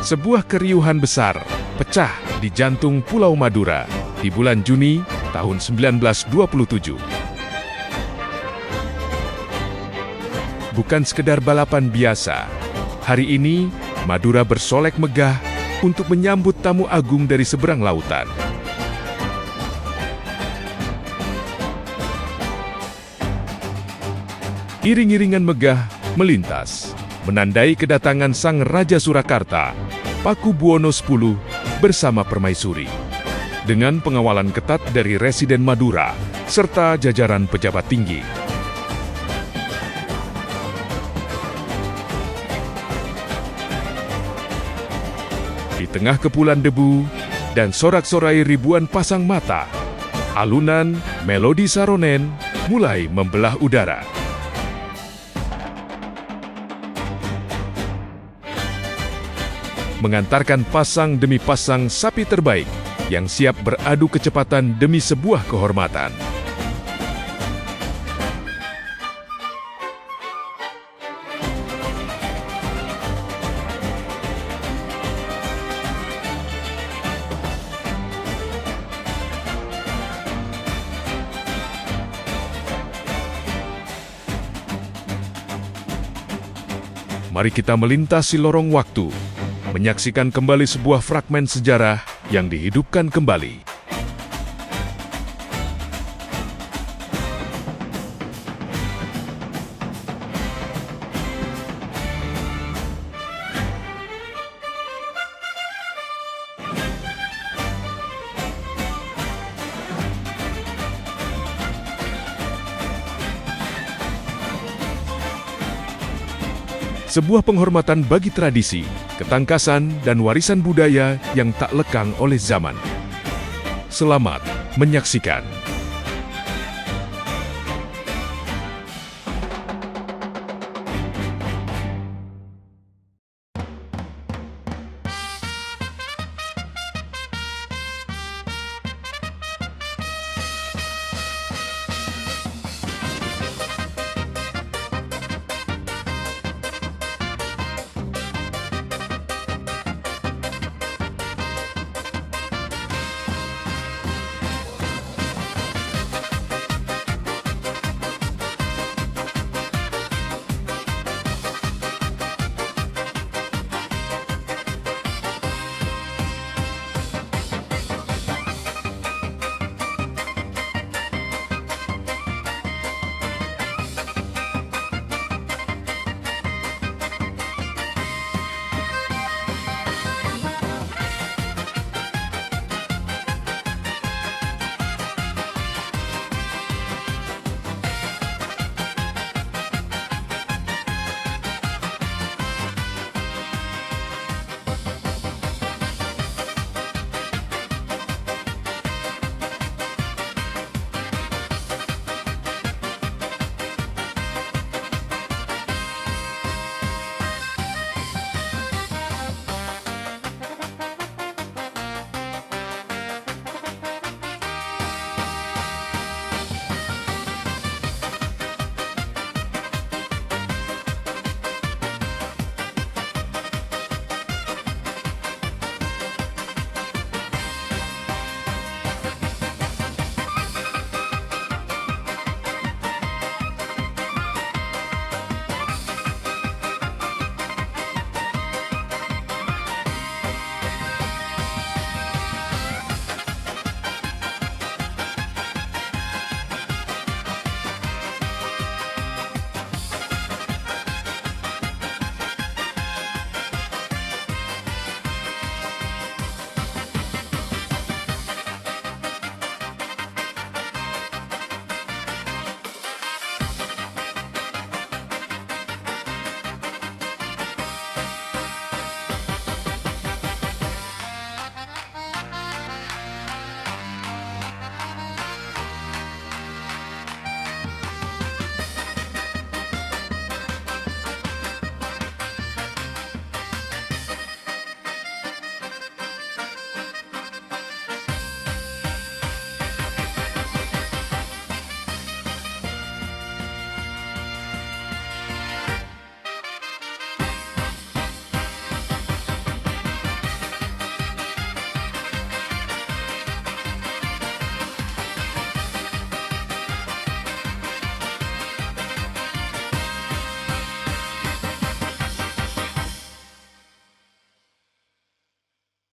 Sebuah keriuhan besar pecah di jantung Pulau Madura di bulan Juni tahun 1927. Bukan sekedar balapan biasa, hari ini Madura bersolek megah untuk menyambut tamu agung dari seberang lautan. Iring-iringan megah melintas, menandai kedatangan Sang Raja Surakarta, Pakubuwono X bersama permaisuri. Dengan pengawalan ketat dari Residen Madura, serta jajaran pejabat tinggi. Di tengah kepulan debu dan sorak-sorai ribuan pasang mata, alunan melodi saronen mulai membelah udara. Mengantarkan pasang demi pasang sapi terbaik yang siap beradu kecepatan demi sebuah kehormatan. Mari kita melintasi lorong waktu, menyaksikan kembali sebuah fragmen sejarah yang dihidupkan kembali. Sebuah penghormatan bagi tradisi, ketangkasan, dan warisan budaya yang tak lekang oleh zaman. Selamat menyaksikan.